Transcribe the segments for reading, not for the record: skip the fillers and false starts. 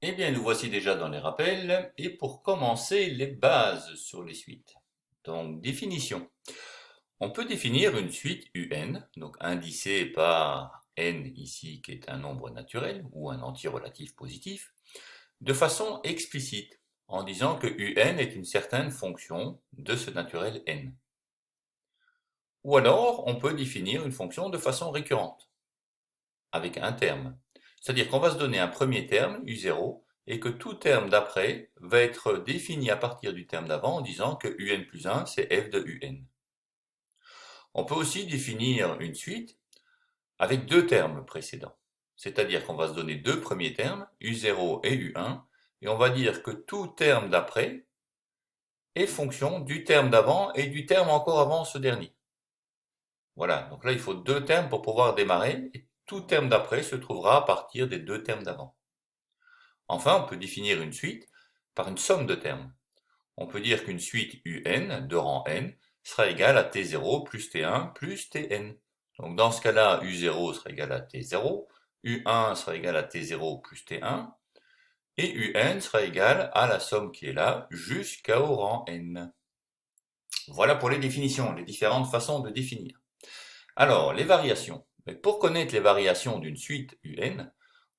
Eh bien, nous voici déjà dans les rappels, et pour commencer, les bases sur les suites. Donc, définition. On peut définir une suite UN, donc indicée par n ici, qui est un nombre naturel, ou un entier relatif positif, de façon explicite, en disant que UN est une certaine fonction de ce naturel n. Ou alors, on peut définir une fonction de façon récurrente, avec un terme. C'est-à-dire qu'on va se donner un premier terme, U0, et que tout terme d'après va être défini à partir du terme d'avant en disant que UN plus 1, c'est f de UN. On peut aussi définir une suite avec deux termes précédents. C'est-à-dire qu'on va se donner deux premiers termes, U0 et U1, et on va dire que tout terme d'après est fonction du terme d'avant et du terme encore avant ce dernier. Voilà, donc là il faut deux termes pour pouvoir démarrer, et tout terme d'après se trouvera à partir des deux termes d'avant. Enfin, on peut définir une suite par une somme de termes. On peut dire qu'une suite UN de rang n sera égale à T0 plus T1 plus Tn. Donc dans ce cas-là, U0 sera égal à T0, U1 sera égal à T0 plus T1, et UN sera égal à la somme qui est là jusqu'au rang n. Voilà pour les définitions, les différentes façons de définir. Alors, les variations. Mais pour connaître les variations d'une suite UN,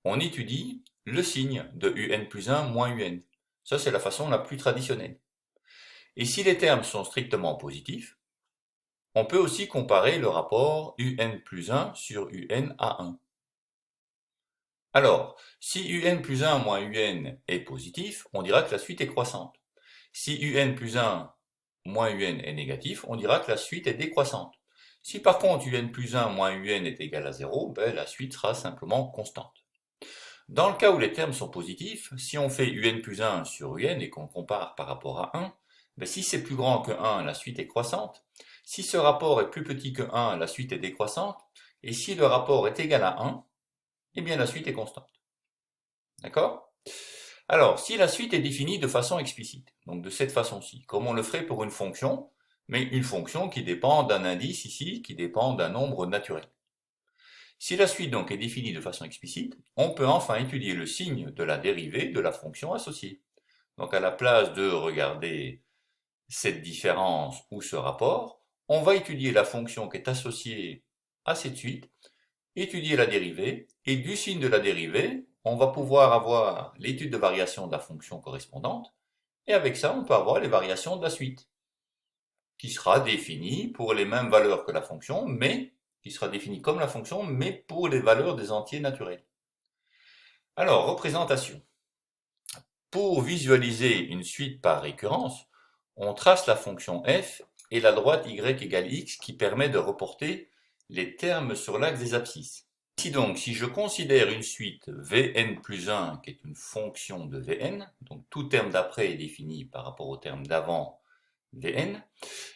on étudie le signe de UN plus 1 moins UN. Ça, c'est la façon la plus traditionnelle. Et si les termes sont strictement positifs, on peut aussi comparer le rapport UN plus 1 sur UN à 1. Alors, si UN plus 1 moins UN est positif, on dira que la suite est croissante. Si UN plus 1 moins UN est négatif, on dira que la suite est décroissante. Si par contre UN plus 1 moins UN est égal à 0, la suite sera simplement constante. Dans le cas où les termes sont positifs, si on fait UN plus 1 sur UN et qu'on compare par rapport à 1, si c'est plus grand que 1, la suite est croissante. Si ce rapport est plus petit que 1, la suite est décroissante. Et si le rapport est égal à 1, eh bien la suite est constante. D'accord? Alors, si la suite est définie de façon explicite, donc de cette façon-ci, comme on le ferait pour une fonction, mais une fonction qui dépend d'un indice ici, qui dépend d'un nombre naturel. Si la suite donc est définie de façon explicite, on peut enfin étudier le signe de la dérivée de la fonction associée. Donc à la place de regarder cette différence ou ce rapport, on va étudier la fonction qui est associée à cette suite, étudier la dérivée, et du signe de la dérivée, on va pouvoir avoir l'étude de variation de la fonction correspondante, et avec ça, on peut avoir les variations de la suite, qui sera définie pour les mêmes valeurs que la fonction, mais qui sera définie comme la fonction, mais pour les valeurs des entiers naturels. Alors, représentation. Pour visualiser une suite par récurrence, on trace la fonction f et la droite y égale x qui permet de reporter les termes sur l'axe des abscisses. Ici donc, si je considère une suite Vn plus 1 qui est une fonction de Vn, donc tout terme d'après est défini par rapport au terme d'avant Vn,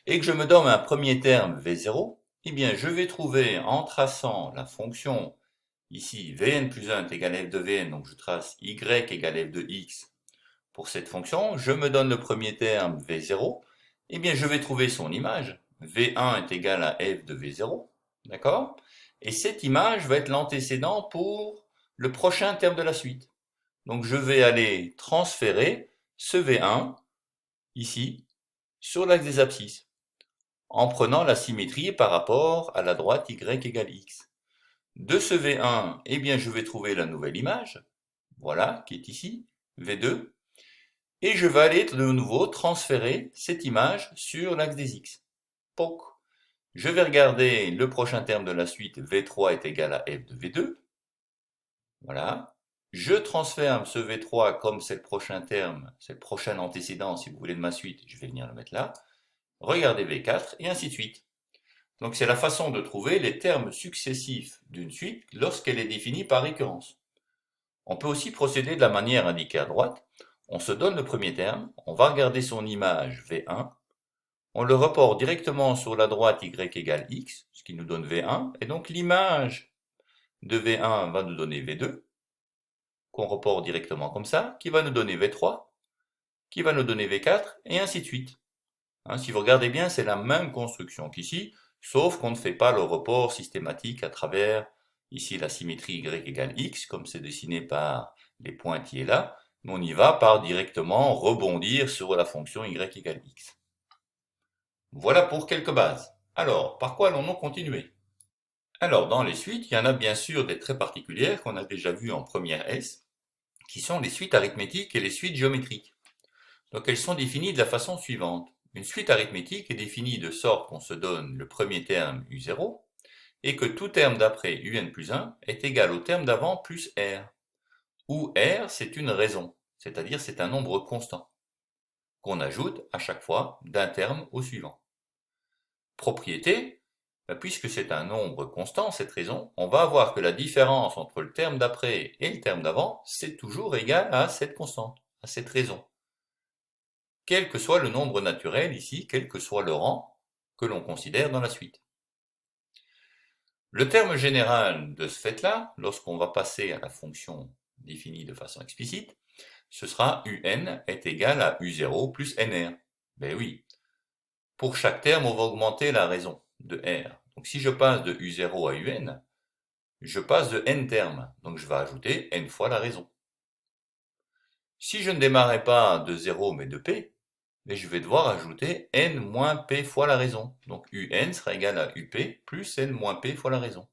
et que je me donne un premier terme V0, eh bien je vais trouver en traçant la fonction ici Vn plus 1 est égal à f de Vn, donc je trace y égale f de x pour cette fonction, je me donne le premier terme V0, eh bien je vais trouver son image, V1 est égal à f de V0, d'accord? Et cette image va être l'antécédent pour le prochain terme de la suite. Donc je vais aller transférer ce V1, ici, sur l'axe des abscisses, en prenant la symétrie par rapport à la droite y égale x. De ce V1, eh bien je vais trouver la nouvelle image, voilà, qui est ici, V2, et je vais aller de nouveau transférer cette image sur l'axe des x. POC. Je vais regarder le prochain terme de la suite, V3 est égal à f de V2. Voilà. Je transfère ce V3 comme c'est le prochain terme, c'est le prochain antécédent, si vous voulez, de ma suite, je vais venir le mettre là. Regardez V4, et ainsi de suite. Donc c'est la façon de trouver les termes successifs d'une suite lorsqu'elle est définie par récurrence. On peut aussi procéder de la manière indiquée à droite. On se donne le premier terme, on va regarder son image V1, on le reporte directement sur la droite y égale x, ce qui nous donne V1, et donc l'image de V1 va nous donner V2, qu'on reporte directement comme ça, qui va nous donner V3, qui va nous donner V4, et ainsi de suite. Si vous regardez bien, c'est la même construction qu'ici, sauf qu'on ne fait pas le report systématique à travers, ici, la symétrie y égale x, comme c'est dessiné par les pointillés là, mais on y va par directement rebondir sur la fonction y égale x. Voilà pour quelques bases. Alors, par quoi allons-nous continuer? Alors, dans les suites, il y en a bien sûr des très particulières qu'on a déjà vues en première S, qui sont les suites arithmétiques et les suites géométriques. Donc elles sont définies de la façon suivante. Une suite arithmétique est définie de sorte qu'on se donne le premier terme U0, et que tout terme d'après UN plus 1 est égal au terme d'avant plus R, où R c'est une raison, c'est-à-dire c'est un nombre constant, qu'on ajoute à chaque fois d'un terme au suivant. Propriété, puisque c'est un nombre constant, cette raison, on va avoir que la différence entre le terme d'après et le terme d'avant, c'est toujours égal à cette constante, à cette raison. Quel que soit le nombre naturel ici, quel que soit le rang que l'on considère dans la suite. Le terme général de ce fait-là, lorsqu'on va passer à la fonction définie de façon explicite, ce sera UN est égal à U0 plus NR. Ben oui, pour chaque terme, on va augmenter la raison de R. Donc si je passe de U0 à UN, je passe de N termes, donc je vais ajouter N fois la raison. Si je ne démarrais pas de 0 mais de P, mais je vais devoir ajouter N moins P fois la raison. Donc UN sera égal à UP plus N moins P fois la raison.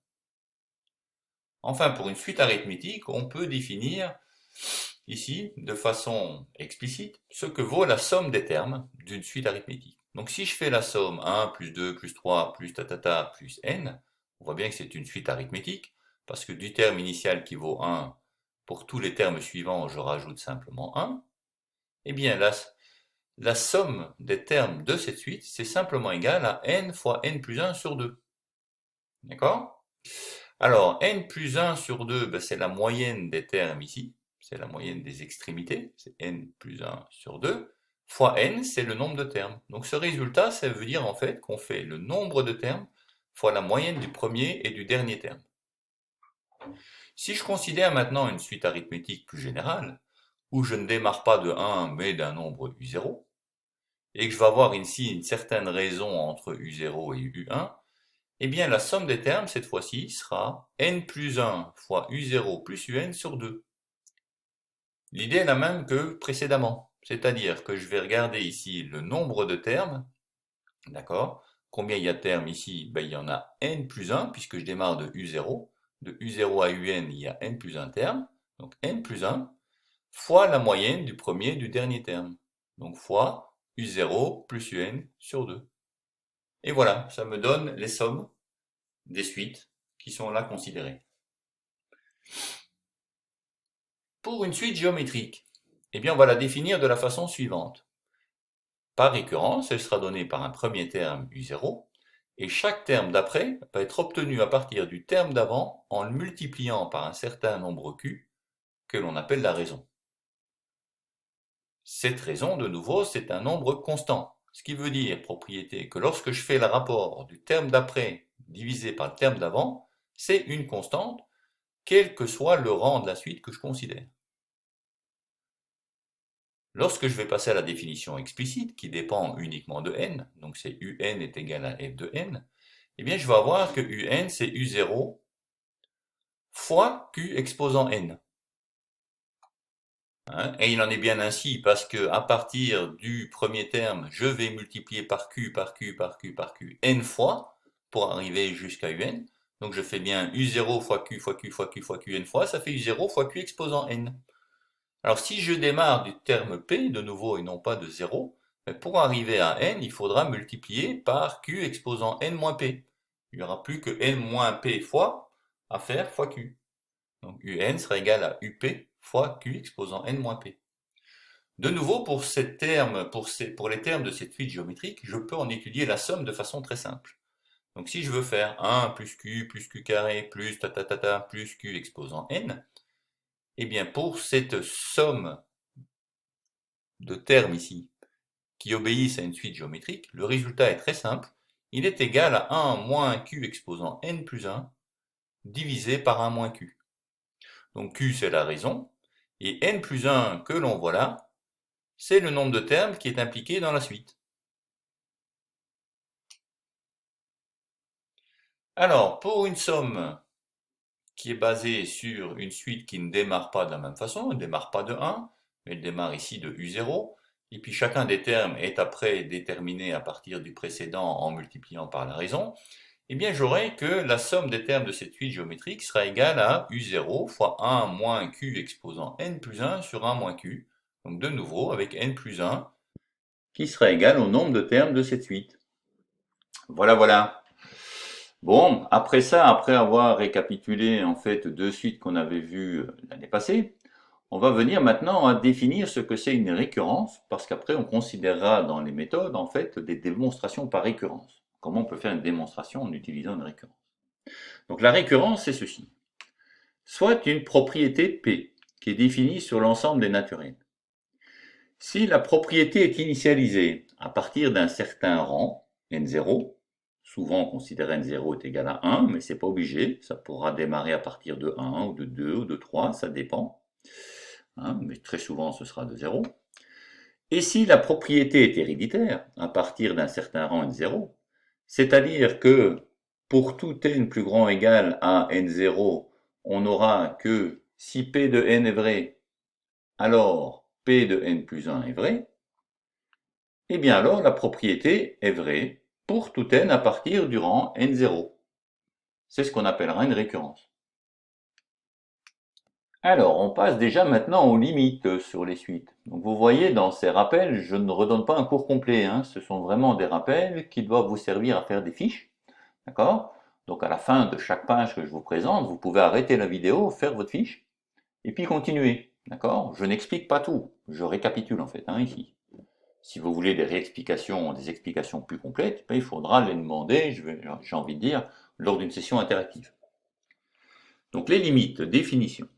Enfin, pour une suite arithmétique, on peut définir ici, de façon explicite, ce que vaut la somme des termes d'une suite arithmétique. Donc si je fais la somme 1 plus 2 plus 3 plus tatata plus n, on voit bien que c'est une suite arithmétique, parce que du terme initial qui vaut 1, pour tous les termes suivants, je rajoute simplement 1. Eh bien, la somme des termes de cette suite, c'est simplement égal à n fois n plus 1 sur 2. D'accord? Alors, n plus 1 sur 2, ben, c'est la moyenne des termes ici, c'est la moyenne des extrémités, c'est n plus 1 sur 2, fois n, c'est le nombre de termes. Donc ce résultat, ça veut dire en fait qu'on fait le nombre de termes fois la moyenne du premier et du dernier terme. Si je considère maintenant une suite arithmétique plus générale, où je ne démarre pas de 1 mais d'un nombre U0, et que je vais avoir ici une certaine raison entre U0 et U1, eh bien la somme des termes cette fois-ci sera n plus 1 fois U0 plus UN sur 2. L'idée est la même que précédemment, c'est-à-dire que je vais regarder ici le nombre de termes, d'accord? Combien il y a de termes ici? Ben, il y en a n plus 1 puisque je démarre de U0. De U0 à UN, il y a n plus 1 terme, donc n plus 1 fois la moyenne du premier et du dernier terme, donc fois U0 plus UN sur 2. Et voilà, ça me donne les sommes des suites qui sont là considérées. Pour une suite géométrique, eh bien on va la définir de la façon suivante. Par récurrence, elle sera donnée par un premier terme U0, et chaque terme d'après va être obtenu à partir du terme d'avant en le multipliant par un certain nombre Q, que l'on appelle la raison. Cette raison, de nouveau, c'est un nombre constant, ce qui veut dire, propriété, que lorsque je fais le rapport du terme d'après divisé par le terme d'avant, c'est une constante, quel que soit le rang de la suite que je considère. Lorsque je vais passer à la définition explicite, qui dépend uniquement de n, donc c'est un est égal à f de n, eh bien je vais avoir que un c'est u0 fois q exposant n. Et il en est bien ainsi parce que à partir du premier terme, je vais multiplier par q, par q, par q, par q n fois pour arriver jusqu'à un. Donc je fais bien u0 fois q fois q fois q fois q n fois, ça fait u0 fois q exposant n. Alors si je démarre du terme p de nouveau et non pas de 0, pour arriver à n, il faudra multiplier par q exposant n moins p. Il n'y aura plus que n moins p fois à faire fois q. Donc un sera égal à up fois q exposant n moins p. De nouveau, pour les termes de cette suite géométrique, je peux en étudier la somme de façon très simple. Donc si je veux faire 1 plus q carré plus tatatata plus q exposant n, eh bien pour cette somme de termes ici qui obéissent à une suite géométrique, le résultat est très simple. Il est égal à 1 moins q exposant n plus 1 divisé par 1 moins q. Donc q c'est la raison, et n plus 1 que l'on voit là, c'est le nombre de termes qui est impliqué dans la suite. Alors, pour une somme qui est basée sur une suite qui ne démarre pas de la même façon, elle ne démarre pas de 1, mais elle démarre ici de U0, et puis chacun des termes est après déterminé à partir du précédent en multipliant par la raison, eh bien j'aurai que la somme des termes de cette suite géométrique sera égale à U0 fois 1 moins Q exposant n plus 1 sur 1 moins Q, donc de nouveau avec n plus 1, qui sera égal au nombre de termes de cette suite. Voilà, voilà. Bon, après ça, après avoir récapitulé en fait deux suites qu'on avait vues l'année passée, on va venir maintenant à définir ce que c'est une récurrence, parce qu'après on considérera dans les méthodes en fait des démonstrations par récurrence. Comment on peut faire une démonstration en utilisant une récurrence. Donc la récurrence, c'est ceci. Soit une propriété P, qui est définie sur l'ensemble des naturels. Si la propriété est initialisée à partir d'un certain rang, n0, souvent on considère n0 est égal à 1, mais c'est pas obligé, ça pourra démarrer à partir de 1, ou de 2, ou de 3, ça dépend, hein, mais très souvent ce sera de 0. Et si la propriété est héréditaire, à partir d'un certain rang n0, c'est-à-dire que pour tout n plus grand ou égal à n0, on n'aura que si p de n est vrai, alors p de n plus 1 est vrai, et bien alors la propriété est vraie pour tout n à partir du rang n0. C'est ce qu'on appellera une récurrence. Alors, on passe déjà maintenant aux limites sur les suites. Donc vous voyez, dans ces rappels, je ne redonne pas un cours complet, hein. Ce sont vraiment des rappels qui doivent vous servir à faire des fiches. D'accord? Donc à la fin de chaque page que je vous présente, vous pouvez arrêter la vidéo, faire votre fiche, et puis continuer. D'accord? Je n'explique pas tout, je récapitule en fait, hein, ici. Si vous voulez des réexplications, des explications plus complètes, ben, il faudra les demander, j'ai envie de dire, lors d'une session interactive. Donc les limites, définition.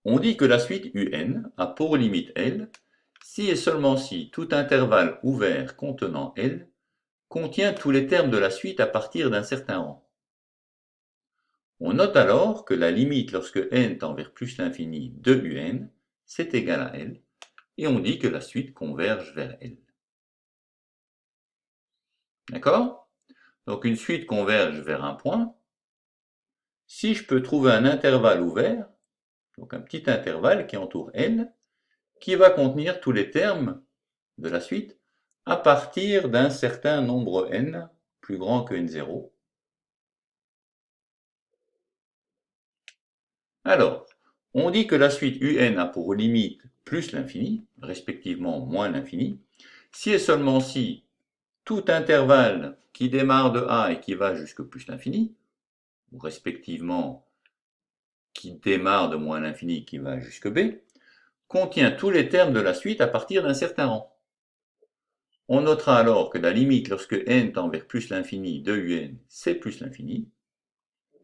On dit que la suite UN a pour limite L si et seulement si tout intervalle ouvert contenant L contient tous les termes de la suite à partir d'un certain rang. On note alors que la limite lorsque n tend vers plus l'infini de UN, c'est égal à L, et on dit que la suite converge vers L. D'accord? Donc une suite converge vers un point. Si je peux trouver un intervalle ouvert, donc un petit intervalle qui entoure L, qui va contenir tous les termes de la suite à partir d'un certain nombre n plus grand que n0. Alors, on dit que la suite UN a pour limite plus l'infini, respectivement moins l'infini, si et seulement si tout intervalle qui démarre de A et qui va jusque plus l'infini, ou respectivement qui démarre de moins l'infini et qui va jusque B, contient tous les termes de la suite à partir d'un certain rang. On notera alors que la limite lorsque n tend vers plus l'infini de UN, c'est plus l'infini.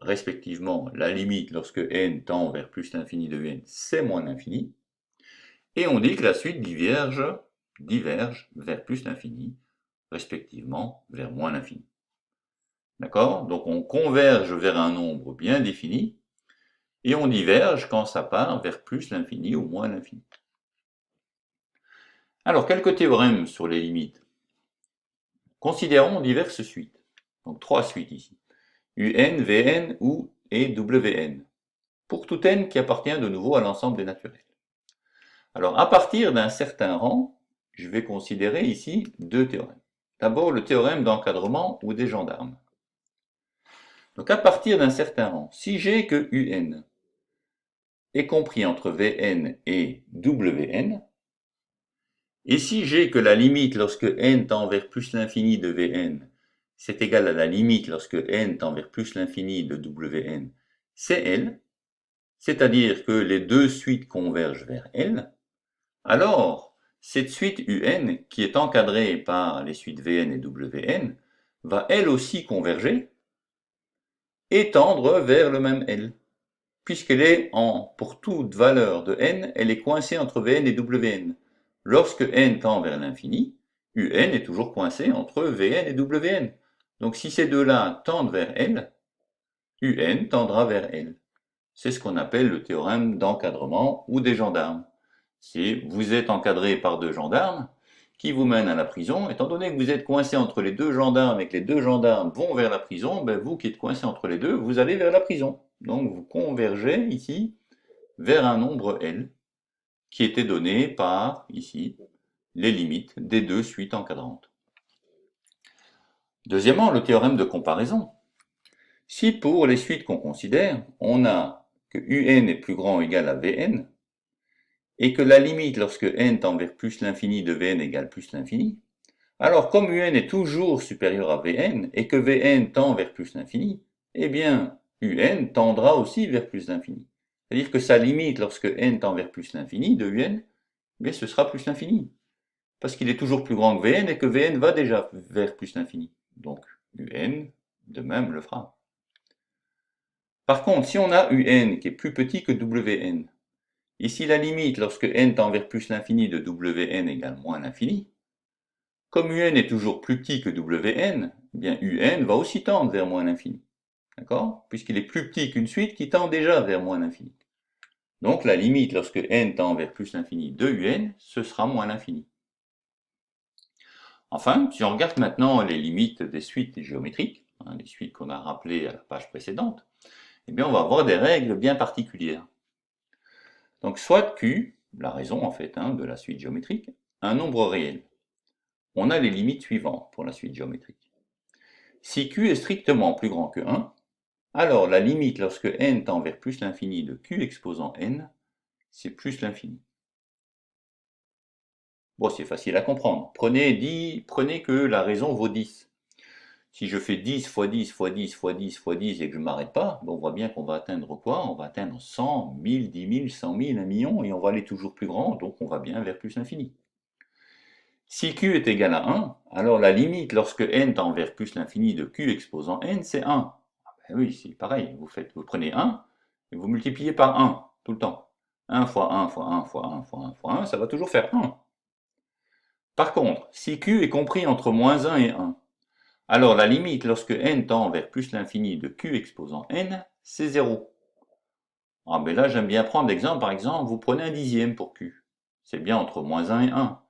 Respectivement, la limite lorsque n tend vers plus l'infini de UN, c'est moins l'infini. Et on dit que la suite diverge vers plus l'infini, respectivement vers moins l'infini. D'accord? Donc on converge vers un nombre bien défini, et on diverge quand ça part vers plus l'infini ou moins l'infini. Alors, quelques théorèmes sur les limites. Considérons diverses suites. Donc, trois suites ici. UN, Vn ou et Wn. Pour tout n qui appartient de nouveau à l'ensemble des naturels. Alors, à partir d'un certain rang, je vais considérer ici deux théorèmes. D'abord, le théorème d'encadrement ou des gendarmes. Donc, à partir d'un certain rang, si j'ai que Un est compris entre Vn et Wn, et si j'ai que la limite lorsque n tend vers plus l'infini de Vn, c'est égal à la limite lorsque n tend vers plus l'infini de Wn, c'est L, c'est-à-dire que les deux suites convergent vers L, alors cette suite UN, qui est encadrée par les suites Vn et Wn, va elle aussi converger et tendre vers le même L, puisqu'elle est pour toute valeur de n, elle est coincée entre Vn et Wn. Lorsque n tend vers l'infini, Un est toujours coincé entre Vn et Wn. Donc si ces deux-là tendent vers L, Un tendra vers L. C'est ce qu'on appelle le théorème d'encadrement ou des gendarmes. Si vous êtes encadré par deux gendarmes qui vous mènent à la prison, étant donné que vous êtes coincé entre les deux gendarmes et que les deux gendarmes vont vers la prison, ben vous qui êtes coincé entre les deux, vous allez vers la prison. Donc vous convergez ici vers un nombre L qui était donné par, ici, les limites des deux suites encadrantes. Deuxièmement, le théorème de comparaison. Si pour les suites qu'on considère, on a que un est plus grand ou égal à Vn, et que la limite lorsque n tend vers plus l'infini de Vn égale plus l'infini, alors comme un est toujours supérieur à Vn, et que Vn tend vers plus l'infini, eh bien, un tendra aussi vers plus l'infini. C'est-à-dire que sa limite lorsque n tend vers plus l'infini de un, eh ce sera plus l'infini. Parce qu'il est toujours plus grand que Vn et que Vn va déjà vers plus l'infini. Donc, un, de même, le fera. Par contre, si on a un qui est plus petit que Wn, et si la limite lorsque n tend vers plus l'infini de Wn égale moins l'infini, comme un est toujours plus petit que Wn, eh bien un va aussi tendre vers moins l'infini. D'accord? Puisqu'il est plus petit qu'une suite qui tend déjà vers moins l'infini. Donc la limite lorsque n tend vers plus l'infini de un, ce sera moins l'infini. Enfin, si on regarde maintenant les limites des suites géométriques, les suites qu'on a rappelées à la page précédente, eh bien on va avoir des règles bien particulières. Donc soit Q, la raison en fait de la suite géométrique, un nombre réel. On a les limites suivantes pour la suite géométrique. Si Q est strictement plus grand que 1, alors la limite lorsque n tend vers plus l'infini de Q exposant n, c'est plus l'infini. Bon, c'est facile à comprendre. Prenez que la raison vaut 10. Si je fais 10 fois 10 fois 10 fois 10 fois 10 et que je ne m'arrête pas, on voit bien qu'on va atteindre quoi? On va atteindre 100, 1000, 10 000, 100 000, 1 million, et on va aller toujours plus grand, donc on va bien vers plus l'infini. Si Q est égal à 1, alors la limite lorsque n tend vers plus l'infini de Q exposant n, c'est 1. Ben oui, c'est pareil, vous prenez 1 et vous multipliez par 1 tout le temps. 1 fois 1 fois 1 fois 1 fois 1 fois 1, ça va toujours faire 1. Par contre, si Q est compris entre moins 1 et 1, alors la limite lorsque n tend vers plus l'infini de Q exposant n, c'est 0. Ah ben là j'aime bien prendre l'exemple, par exemple, vous prenez un dixième pour Q. C'est bien entre moins 1 et 1.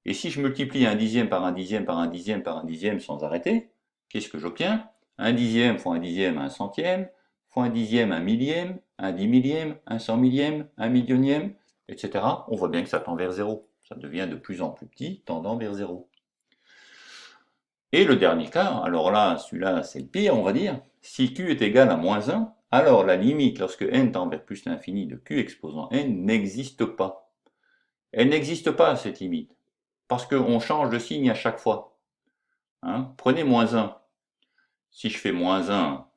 Et si je multiplie un dixième par un dixième par un dixième par un dixième sans arrêter, qu'est-ce que j'obtiens? Un dixième fois un dixième, un centième, fois un dixième, un millième, un dix millième, un cent millième, un millionième, etc. On voit bien que ça tend vers 0. Ça devient de plus en plus petit, tendant vers 0. Et le dernier cas, alors là, celui-là c'est le pire, on va dire. Si Q est égal à moins 1, alors la limite lorsque n tend vers plus l'infini de Q exposant n n'existe pas. Elle n'existe pas, cette limite, parce qu'on change de signe à chaque fois. Prenez moins 1. Si je fais moins 1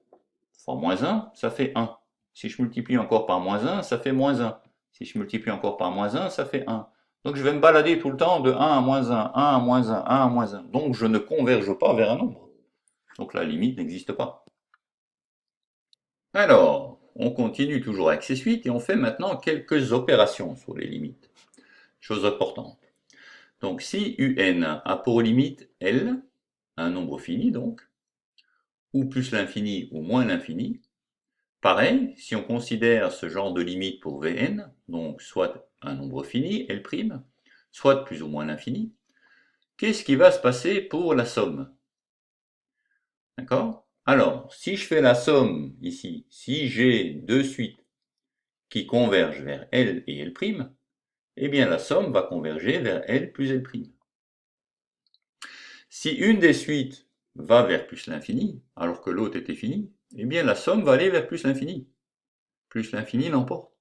fois moins 1, ça fait 1. Si je multiplie encore par moins 1, ça fait moins 1. Si je multiplie encore par moins 1, ça fait 1. Donc je vais me balader tout le temps de 1 à moins 1, 1 à moins 1, 1 à moins 1. Donc je ne converge pas vers un nombre. Donc la limite n'existe pas. Alors, on continue toujours avec ces suites et on fait maintenant quelques opérations sur les limites. Chose importante. Donc si un a pour limite L, un nombre fini donc, ou plus l'infini ou moins l'infini, pareil, si on considère ce genre de limite pour Vn, donc soit un nombre fini, L', soit plus ou moins l'infini, qu'est-ce qui va se passer pour la somme? D'accord? Alors, si je fais la somme ici, si j'ai deux suites qui convergent vers L et L', eh bien la somme va converger vers L plus L'. Si une des suites va vers plus l'infini, alors que l'autre était finie, eh bien la somme va aller vers plus l'infini. Plus l'infini l'emporte.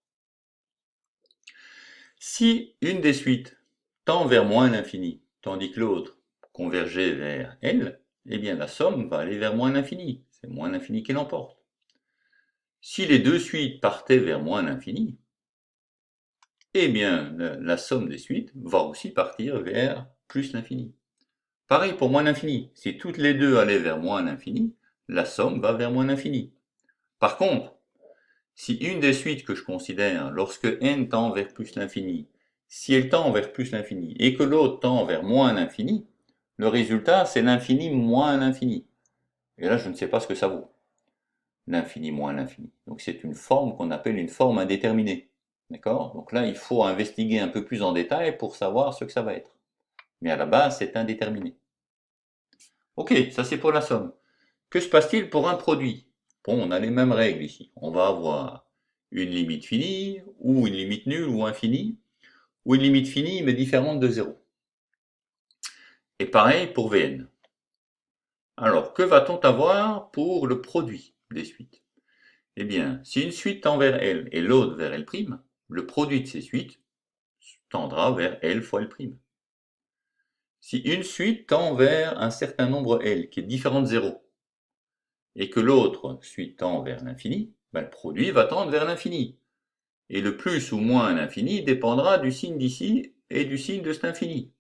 Si une des suites tend vers moins l'infini, tandis que l'autre convergeait vers L, eh bien la somme va aller vers moins l'infini. C'est moins l'infini qui l'emporte. Si les deux suites partaient vers moins l'infini, eh bien la somme des suites va aussi partir vers plus l'infini. Pareil pour moins l'infini. Si toutes les deux allaient vers moins l'infini, la somme va vers moins l'infini. Par contre, si une des suites que je considère, lorsque n tend vers plus l'infini, si elle tend vers plus l'infini et que l'autre tend vers moins l'infini, le résultat c'est l'infini moins l'infini. Et là je ne sais pas ce que ça vaut. L'infini moins l'infini. Donc c'est une forme qu'on appelle une forme indéterminée. D'accord? Donc là il faut investiguer un peu plus en détail pour savoir ce que ça va être. Mais à la base c'est indéterminé. Ok, ça c'est pour la somme. Que se passe-t-il pour un produit? Bon, on a les mêmes règles ici. On va avoir une limite finie, ou une limite nulle, ou infinie, ou une limite finie mais différente de 0. Et pareil pour Vn. Alors, que va-t-on avoir pour le produit des suites? Eh bien, si une suite tend vers L et l'autre vers L', le produit de ces suites tendra vers L fois L'. Si une suite tend vers un certain nombre L qui est différent de 0, et que l'autre suite tend vers l'infini, ben le produit va tendre vers l'infini. Et le plus ou moins l'infini dépendra du signe d'ici et du signe de cet infini.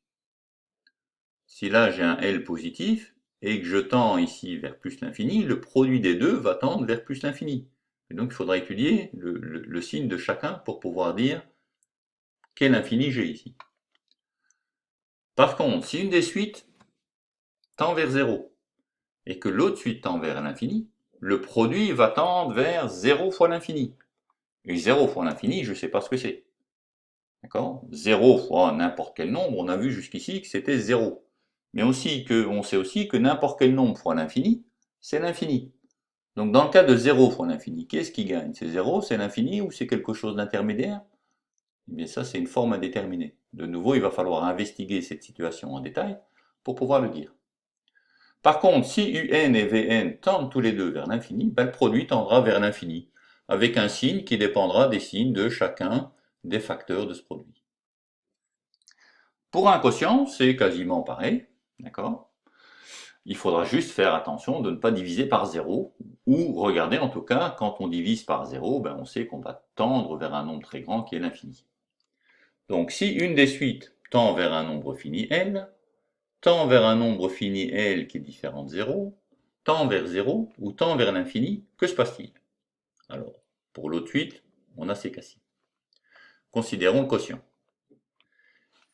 Si là j'ai un L positif, et que je tends ici vers plus l'infini, le produit des deux va tendre vers plus l'infini. Et donc il faudra étudier le signe de chacun pour pouvoir dire quel infini j'ai ici. Par contre, si une des suites tend vers 0, et que l'autre suite tend vers l'infini, le produit va tendre vers 0 fois l'infini. Et 0 fois l'infini, je ne sais pas ce que c'est. D'accord? 0 fois n'importe quel nombre, on a vu jusqu'ici que c'était 0. Mais aussi on sait aussi que n'importe quel nombre fois l'infini, c'est l'infini. Donc dans le cas de 0 fois l'infini, qu'est-ce qui gagne? C'est 0, c'est l'infini ou c'est quelque chose d'intermédiaire? Eh bien ça, c'est une forme indéterminée. De nouveau, il va falloir investiguer cette situation en détail pour pouvoir le dire. Par contre, si UN et Vn tendent tous les deux vers l'infini, ben le produit tendra vers l'infini, avec un signe qui dépendra des signes de chacun des facteurs de ce produit. Pour un quotient, c'est quasiment pareil, d'accord? Il faudra juste faire attention de ne pas diviser par 0, ou regarder en tout cas, quand on divise par 0, ben on sait qu'on va tendre vers un nombre très grand qui est l'infini. Donc si une des suites tend vers un nombre fini L, tend vers un nombre fini L qui est différent de 0, tend vers 0 ou tend vers l'infini, que se passe-t-il? Alors, pour l'autre suite, on a ces cas-ci. Considérons le quotient.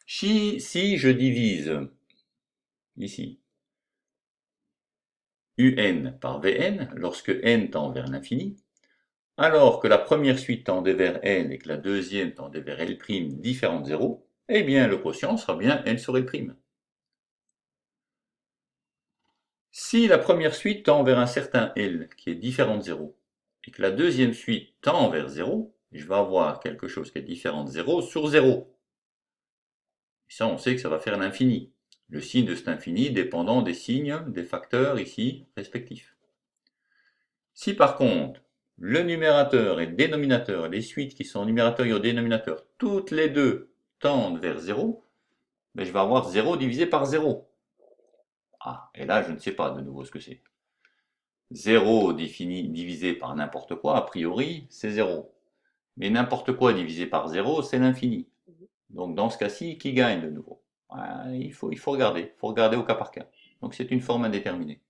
Si je divise ici UN par Vn, lorsque n tend vers l'infini, alors que la première suite tendait vers L et que la deuxième tendait vers L' différent de 0, eh bien le quotient sera bien L sur L'. Si la première suite tend vers un certain L qui est différent de 0, et que la deuxième suite tend vers 0, je vais avoir quelque chose qui est différent de 0 sur 0. Et ça, on sait que ça va faire l'infini. Le signe de cet infini dépendant des signes des facteurs ici respectifs. Si par contre, le numérateur et le dénominateur, les suites qui sont au numérateur et au dénominateur, toutes les deux tendent vers 0, ben je vais avoir 0 divisé par 0. Ah, et là, je ne sais pas de nouveau ce que c'est. 0 divisé par n'importe quoi, a priori, c'est 0. Mais n'importe quoi divisé par 0, c'est l'infini. Donc dans ce cas-ci, qui gagne de nouveau? Il faut regarder au cas par cas. Donc c'est une forme indéterminée.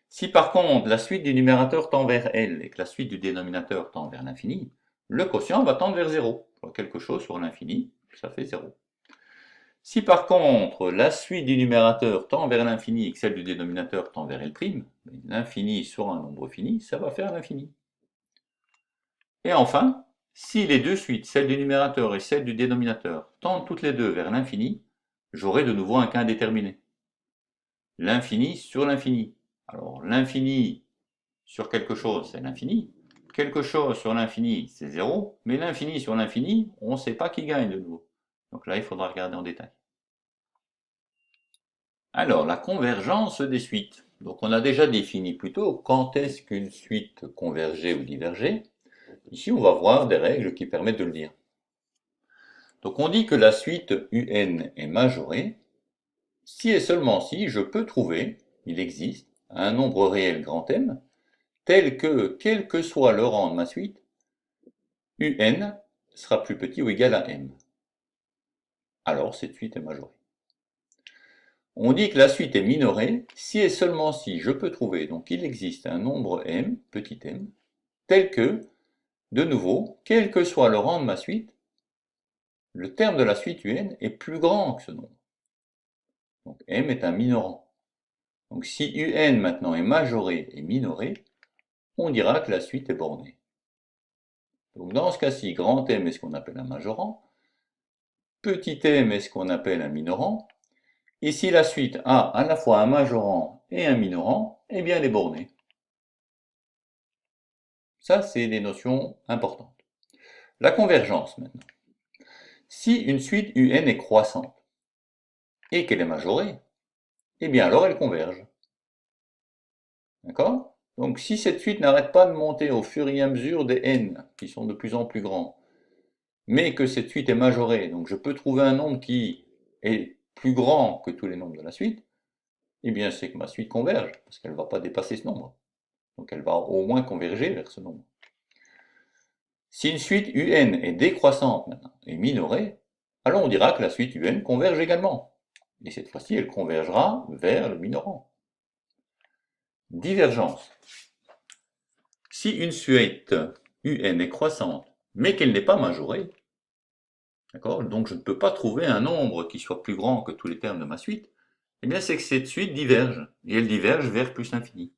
Si par contre la suite du numérateur tend vers L et que la suite du dénominateur tend vers l'infini, le quotient va tendre vers 0. Quelque chose sur l'infini, ça fait 0. Si par contre la suite du numérateur tend vers l'infini et que celle du dénominateur tend vers L', l'infini sur un nombre fini, ça va faire l'infini. Et enfin, si les deux suites, celle du numérateur et celle du dénominateur, tendent toutes les deux vers l'infini, j'aurai de nouveau un cas indéterminé. L'infini sur l'infini. Alors l'infini sur quelque chose, c'est l'infini. Quelque chose sur l'infini, c'est 0. Mais l'infini sur l'infini, on ne sait pas qui gagne de nouveau. Donc là, il faudra regarder en détail. Alors, la convergence des suites. Donc on a déjà défini plus tôt quand est-ce qu'une suite convergeait ou divergeait. Ici, on va voir des règles qui permettent de le dire. Donc on dit que la suite UN est majorée si et seulement si je peux trouver, il existe, un nombre réel grand M, tel que, quel que soit le rang de ma suite, UN sera plus petit ou égal à M. Alors cette suite est majorée. On dit que la suite est minorée si et seulement si je peux trouver, donc il existe un nombre M, petit m, tel que, de nouveau, quel que soit le rang de ma suite, le terme de la suite UN est plus grand que ce nombre. Donc M est un minorant. Donc si UN maintenant est majoré et minoré, on dira que la suite est bornée. Donc dans ce cas-ci, grand M est ce qu'on appelle un majorant, petit m est ce qu'on appelle un minorant, et si la suite a à la fois un majorant et un minorant, eh bien elle est bornée. Ça, c'est des notions importantes. La convergence, maintenant. Si une suite UN est croissante et qu'elle est majorée, eh bien alors elle converge. D'accord? Donc si cette suite n'arrête pas de monter au fur et à mesure des n, qui sont de plus en plus grands, mais que cette suite est majorée, donc je peux trouver un nombre qui est plus grand que tous les nombres de la suite, eh bien c'est que ma suite converge, parce qu'elle ne va pas dépasser ce nombre. Donc elle va au moins converger vers ce nombre. Si une suite UN est décroissante maintenant, et minorée, alors on dira que la suite UN converge également. Et cette fois-ci, elle convergera vers le minorant. Divergence. Si une suite UN est croissante, mais qu'elle n'est pas majorée, d'accord, donc je ne peux pas trouver un nombre qui soit plus grand que tous les termes de ma suite, eh bien c'est que cette suite diverge, et elle diverge vers plus l'infini.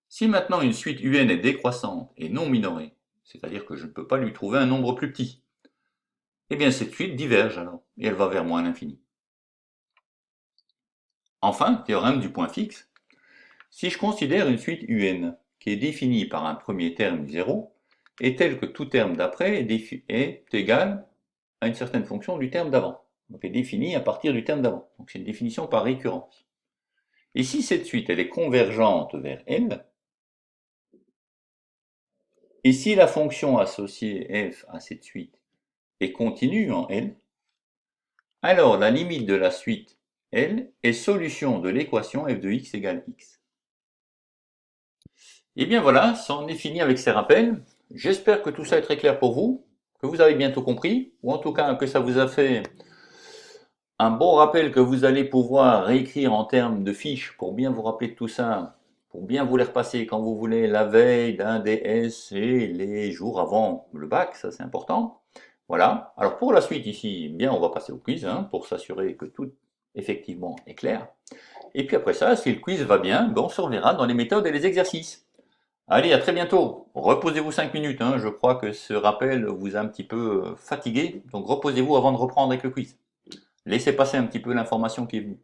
Si maintenant une suite UN est décroissante et non minorée, c'est-à-dire que je ne peux pas lui trouver un nombre plus petit, eh bien cette suite diverge alors, et elle va vers moins l'infini. Enfin, théorème du point fixe. Si je considère une suite UN qui est définie par un premier terme 0, est telle que tout terme d'après est égal à une certaine fonction du terme d'avant. Donc est définie à partir du terme d'avant. Donc c'est une définition par récurrence. Et si cette suite elle est convergente vers L, et si la fonction associée f à cette suite est continue en L, alors la limite de la suite L est solution de l'équation f de x égale x. Et bien voilà, c'en est fini avec ces rappels. J'espère que tout ça est très clair pour vous, que vous avez bientôt compris, ou en tout cas que ça vous a fait un bon rappel que vous allez pouvoir réécrire en termes de fiches pour bien vous rappeler de tout ça, pour bien vous les repasser quand vous voulez la veille d'un DS et les jours avant le bac, ça c'est important. Voilà, alors pour la suite ici, bien on va passer au quiz pour s'assurer que tout effectivement est clair. Et puis après ça, si le quiz va bien, ben on se reverra dans les méthodes et les exercices. Allez, à très bientôt. Reposez-vous 5 minutes, je crois que ce rappel vous a un petit peu fatigué, donc reposez-vous avant de reprendre avec le quiz. Laissez passer un petit peu l'information qui est venue.